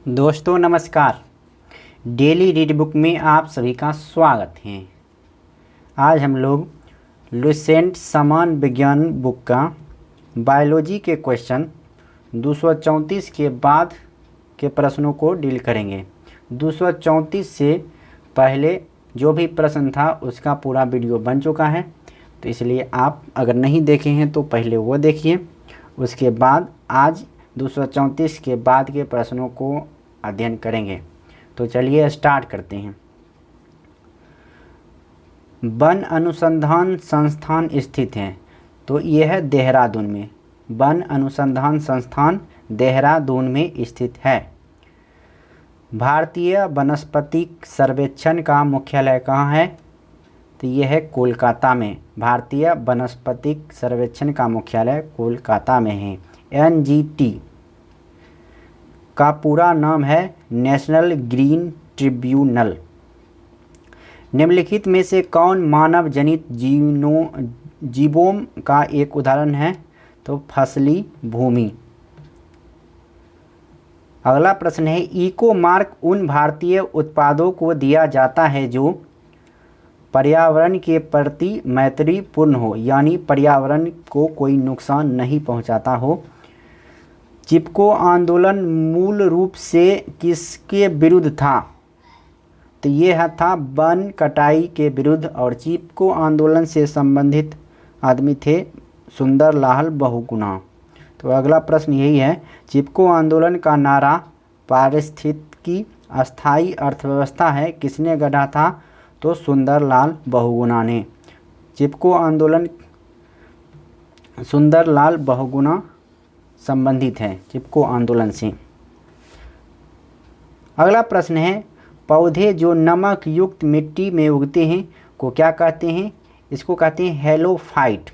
दोस्तों नमस्कार। Daily read book में आप सभी का स्वागत है। आज हम लोग लुसेंट समान विज्ञान बुक का बायोलॉजी के क्वेश्चन 234 के बाद के प्रश्नों को डील करेंगे। 234 से पहले जो भी प्रश्न था उसका पूरा वीडियो बन चुका है, तो इसलिए आप अगर नहीं देखे हैं तो पहले वो देखिए। उसके बाद आज 234 के बाद के प्रश्नों को अध्ययन करेंगे। तो चलिए स्टार्ट करते हैं। वन अनुसंधान संस्थान स्थित है, तो यह है देहरादून में। वन अनुसंधान संस्थान देहरादून में स्थित है। भारतीय वनस्पतिक सर्वेक्षण का मुख्यालय कहाँ है? तो यह है कोलकाता में। भारतीय वनस्पतिक सर्वेक्षण का मुख्यालय कोलकाता में है। एनजीटी का पूरा नाम है नेशनल ग्रीन ट्रिब्यूनल। निम्नलिखित में से कौन मानव जनित जीवों का एक उदाहरण है? तो फसली भूमि। अगला प्रश्न है, इको मार्क उन भारतीय उत्पादों को दिया जाता है जो पर्यावरण के प्रति मैत्रीपूर्ण हो, यानी पर्यावरण को कोई नुकसान नहीं पहुंचाता हो। चिपको आंदोलन मूल रूप से किसके विरुद्ध था? तो यह था वन कटाई के विरुद्ध, और चिपको आंदोलन से संबंधित आदमी थे सुंदरलाल बहुगुणा। तो अगला प्रश्न यही है, चिपको आंदोलन का नारा पारिस्थितिकी अस्थायी अर्थव्यवस्था है किसने गढ़ा था? तो सुंदरलाल बहुगुणा ने। चिपको आंदोलन सुंदरलाल बहुगुणा संबंधित है चिपको आंदोलन से। अगला प्रश्न है, पौधे जो नमक युक्त मिट्टी में उगते हैं को क्या कहते हैं? इसको कहते हैं हेलोफाइट।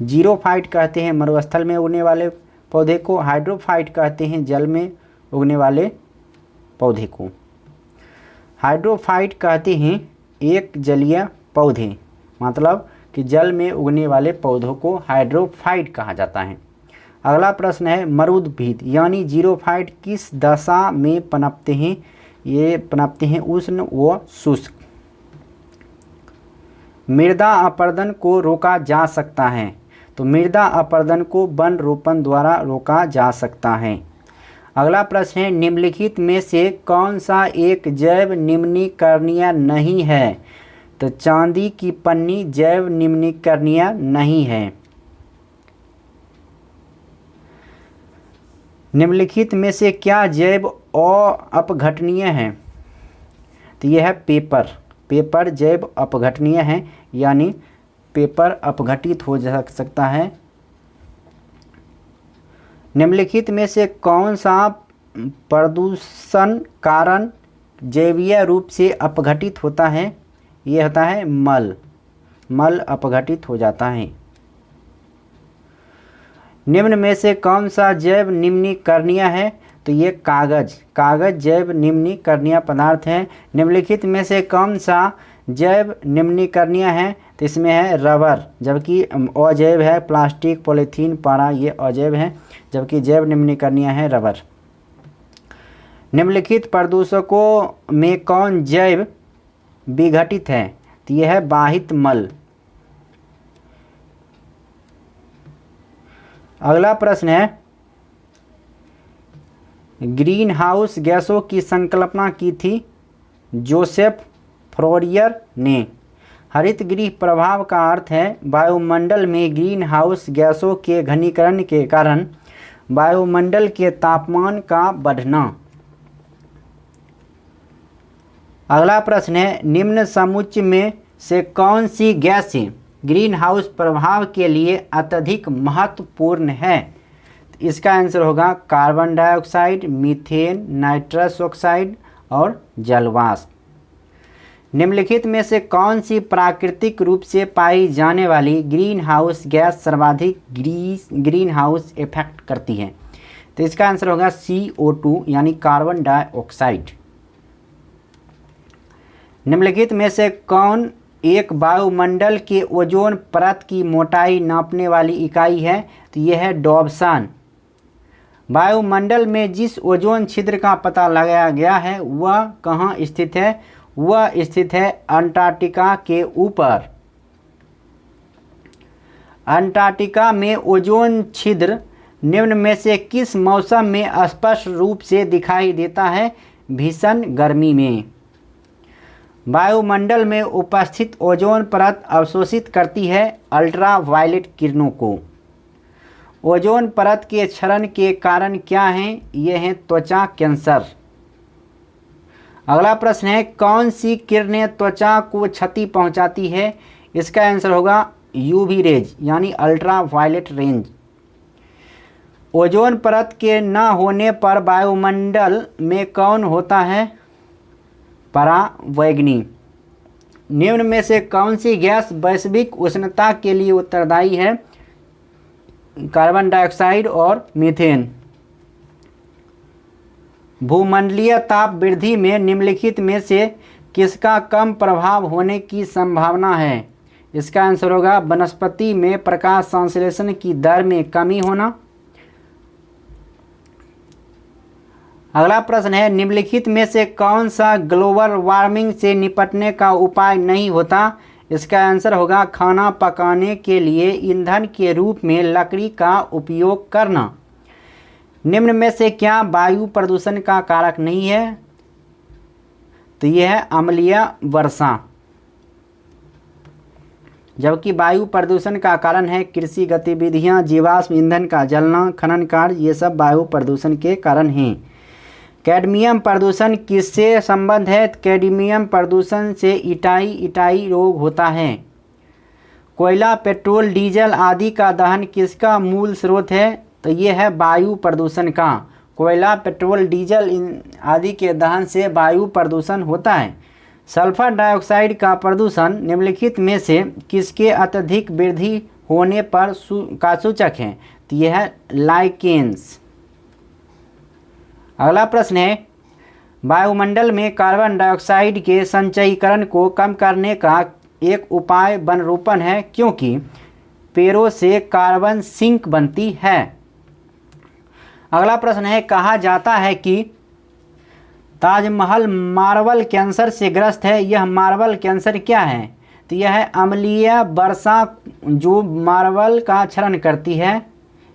जीरोफाइट कहते हैं मरुस्थल में उगने वाले पौधे को। हाइड्रोफाइट कहते हैं जल में उगने वाले पौधे को। हाइड्रोफाइट कहते हैं एक जलीय पौधे, मतलब कि जल में उगने वाले पौधों को हाइड्रोफाइट कहा जाता है। अगला प्रश्न है, मरुद्भिद यानी जीरोफाइट किस दशा में पनपते हैं? ये पनपते हैं उष्ण व शुष्क। मृदा अपरदन को रोका जा सकता है, तो मृदा अपरदन को वन रोपण द्वारा रोका जा सकता है। अगला प्रश्न है, निम्नलिखित में से कौन सा एक जैव निम्नीकरणीय नहीं है? तो चांदी की पन्नी जैव निम्नीकरणीय नहीं है। निम्नलिखित में से क्या जैव अपघटनीय है? तो यह है पेपर। पेपर जैव अपघटनीय है, यानी पेपर अपघटित हो जा सकता है। निम्नलिखित में से कौन सा प्रदूषण कारण जैवीय रूप से अपघटित होता है? यह होता है मल। मल अपघटित हो जाता है। निम्न में से कौन सा जैव निम्नीकरणीय है? तो ये कागज। कागज जैव निम्नीकरणीय पदार्थ है। निम्नलिखित में से कौन सा जैव निम्नीकरणीय है? तो इसमें है रबर, जबकि अजैव है प्लास्टिक, पॉलीथीन, पारा, ये अजैव है, जबकि जैव निम्नीकरणीय है रबर। निम्नलिखित प्रदूषकों में कौन जैव विघटित है? तो यह है बाहित मल। अगला प्रश्न है, ग्रीन हाउस गैसों की संकल्पना की थी जोसेफ फोरियर ने। हरित गृह प्रभाव का अर्थ है वायुमंडल में ग्रीन हाउस गैसों के घनीकरण के कारण वायुमंडल के तापमान का बढ़ना। अगला प्रश्न है, निम्न समुच्चय में से कौन सी गैसें ग्रीन हाउस प्रभाव के लिए अत्यधिक महत्वपूर्ण है? इसका आंसर होगा carbon dioxide, methane, nitrous oxide और जलवाष्प। निम्नलिखित में से कौन सी प्राकृतिक रूप से पाई जाने वाली ग्रीन हाउस गैस सर्वाधिक ग्रीन हाउस इफेक्ट करती है? तो इसका आंसर होगा CO2 यानी कार्बन डाइऑक्साइड। निम्नलिखित में से कौन एक वायुमंडल के ओजोन परत की मोटाई नापने वाली इकाई है? तो यह है डॉब्सन। वायुमंडल में जिस ओजोन छिद्र का पता लगाया गया है वह कहाँ स्थित है? वह स्थित है अंटार्कटिका के ऊपर। अंटार्कटिका में ओजोन छिद्र निम्न में से किस मौसम में स्पष्ट रूप से दिखाई देता है? भीषण गर्मी में। वायुमंडल में उपस्थित ओजोन परत अवशोषित करती है अल्ट्रावायलेट किरणों को। ओजोन परत के क्षरण के कारण क्या हैं? ये हैं त्वचा कैंसर। अगला प्रश्न है, कौन सी किरणें त्वचा को क्षति पहुंचाती है? इसका आंसर होगा यूवी रेज यानी अल्ट्रावायलेट रेंज। ओजोन परत के न होने पर वायुमंडल में कौन होता है? परावैंगनी। निम्न में से कौन सी गैस वैश्विक उष्णता के लिए उत्तरदायी है? कार्बन डाइऑक्साइड और मीथेन। भूमंडलीय ताप वृद्धि में निम्नलिखित में से किसका कम प्रभाव होने की संभावना है? इसका आंसर होगा वनस्पति में प्रकाश संश्लेषण की दर में कमी होना। अगला प्रश्न है, निम्नलिखित में से कौन सा ग्लोबल वार्मिंग से निपटने का उपाय नहीं होता? इसका आंसर होगा खाना पकाने के लिए ईंधन के रूप में लकड़ी का उपयोग करना। निम्न में से क्या वायु प्रदूषण का कारक नहीं है? तो यह है अम्लीय वर्षा। जबकि वायु प्रदूषण का कारण है कृषि गतिविधियां, जीवाश्म ईंधन का जलना, खनन कार्य, ये सब वायु प्रदूषण के कारण हैं। कैडमियम प्रदूषण किससे संबंध है? कैडमियम प्रदूषण से इटाई रोग होता है। कोयला, पेट्रोल, डीजल आदि का दहन किसका मूल स्रोत है? तो ये है वायु प्रदूषण का। कोयला, पेट्रोल, डीजल आदि के दहन से वायु प्रदूषण होता है। सल्फर डाइऑक्साइड का प्रदूषण निम्नलिखित में से किसके अत्यधिक वृद्धि होने पर का सूचक है? तो यह है लाइकेन्स। अगला प्रश्न है, वायुमंडल में कार्बन डाइऑक्साइड के संचयीकरण को कम करने का एक उपाय वनरोपण है क्योंकि पेड़ों से कार्बन सिंक बनती है। अगला प्रश्न है, कहा जाता है कि ताजमहल मार्बल कैंसर से ग्रस्त है। यह मार्बल कैंसर क्या है? तो यह है अम्लीय वर्षा जो मार्बल का क्षरण करती है,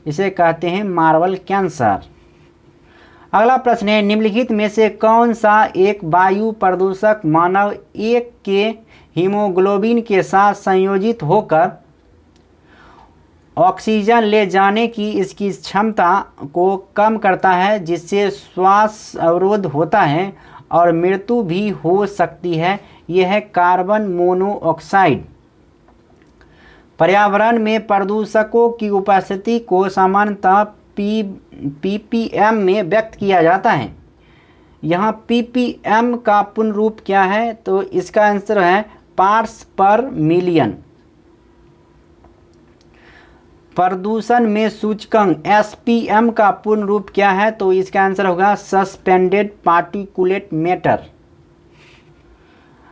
इसे कहते हैं मार्बल कैंसर। अगला प्रश्न है, निम्नलिखित में से कौन सा एक वायु प्रदूषक मानव एक के हीमोग्लोबिन के साथ संयोजित होकर ऑक्सीजन ले जाने की इसकी क्षमता को कम करता है, जिससे श्वास अवरोध होता है और मृत्यु भी हो सकती है? यह है कार्बन मोनोऑक्साइड। पर्यावरण में प्रदूषकों की उपस्थिति को सामान्यतः ppm में व्यक्त किया जाता है। यहाँ ppm का पूर्ण रूप क्या है? तो इसका आंसर है पार्ट्स पर मिलियन। प्रदूषण में सूचकांक SPM का पूर्ण रूप क्या है? तो इसका आंसर होगा सस्पेंडेड पार्टिकुलेट मैटर।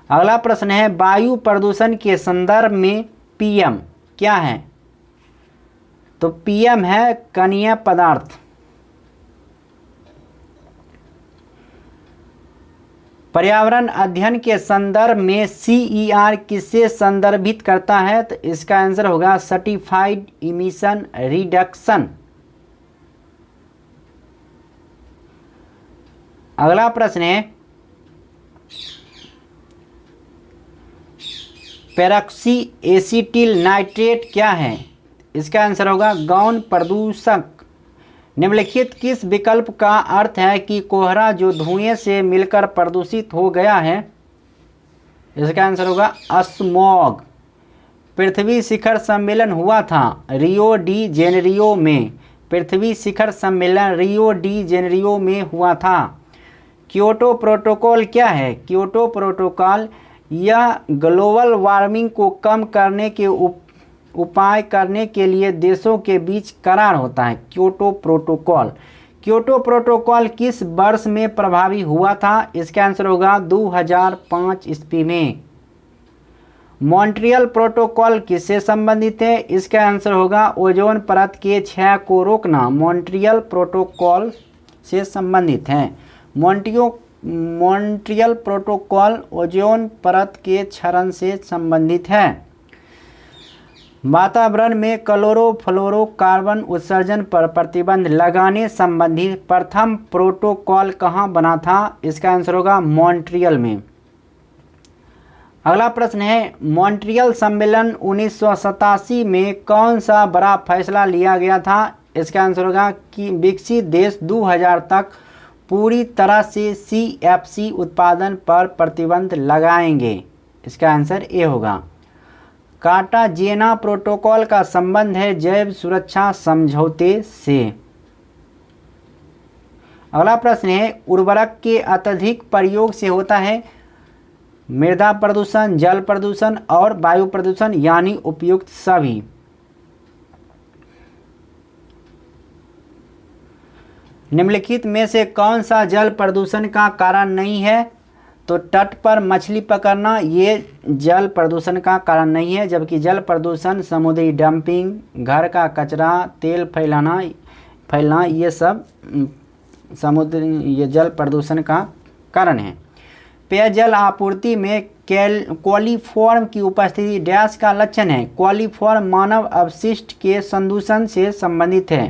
अगला प्रश्न है, वायु प्रदूषण के संदर्भ में PM क्या है? तो PM है कणीय पदार्थ। पर्यावरण अध्ययन के संदर्भ में CER किससे संदर्भित करता है? तो इसका आंसर होगा सर्टिफाइड इमिशन रिडक्शन। अगला प्रश्न है, पेरोक्सी एसिटिल नाइट्रेट क्या है? इसका आंसर होगा गौण प्रदूषक। निम्नलिखित किस विकल्प का अर्थ है कि कोहरा जो धुएं से मिलकर प्रदूषित हो गया है? इसका आंसर होगा स्मॉग। पृथ्वी शिखर सम्मेलन हुआ था रियो डी जेनेरियो में। पृथ्वी शिखर सम्मेलन रियो डी जेनेरियो में हुआ था। क्योटो प्रोटोकॉल क्या है? क्योटो प्रोटोकॉल यह ग्लोबल वार्मिंग को कम करने के उपाय करने के लिए देशों के बीच करार होता है। Kyoto protocol. क्योटो प्रोटोकॉल किस वर्ष में प्रभावी हुआ था? इसका आंसर होगा 2005 ईस्वी में। मॉन्ट्रियल प्रोटोकॉल किससे संबंधित है? इसका आंसर होगा ओजोन परत के क्षय को रोकना मॉन्ट्रियल प्रोटोकॉल से संबंधित है। मॉन्ट्रियल प्रोटोकॉल ओजोन परत के क्षरण से संबंधित है। वातावरण में क्लोरोफ्लोरोकार्बन उत्सर्जन पर प्रतिबंध लगाने संबंधी प्रथम प्रोटोकॉल कहाँ बना था? इसका आंसर होगा मॉन्ट्रियल में। अगला प्रश्न है, मॉन्ट्रियल सम्मेलन 1987 में कौन सा बड़ा फैसला लिया गया था? इसका आंसर होगा कि विकसित देश 2000 तक पूरी तरह से CFC उत्पादन पर प्रतिबंध लगाएंगे। इसका आंसर ए होगा। कार्टाजेना प्रोटोकॉल का संबंध है जैव सुरक्षा समझौते से। अगला प्रश्न है, उर्वरक के अत्यधिक प्रयोग से होता है मृदा प्रदूषण, जल प्रदूषण और वायु प्रदूषण यानी उपयुक्त सभी। निम्नलिखित में से कौन सा जल प्रदूषण का कारण नहीं है? तो तट पर मछली पकड़ना ये जल प्रदूषण का कारण नहीं है, जबकि जल प्रदूषण समुद्री डंपिंग, घर का कचरा, तेल फैलना ये सब ये जल प्रदूषण का कारण है। पेयजल आपूर्ति में कोलिफॉर्म की उपस्थिति डैश का लक्षण है। कोलिफॉर्म मानव अपशिष्ट के संदूषण से संबंधित है।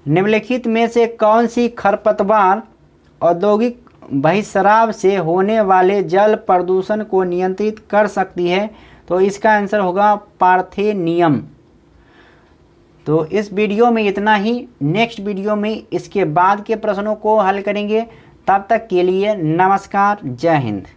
निम्नलिखित में से कौन सी खरपतवार औद्योगिक बहिस्राव से होने वाले जल प्रदूषण को नियंत्रित कर सकती है? तो इसका आंसर होगा पार्थेनियम। तो इस वीडियो में इतना ही। नेक्स्ट वीडियो में इसके बाद के प्रश्नों को हल करेंगे। तब तक के लिए नमस्कार, जय हिंद।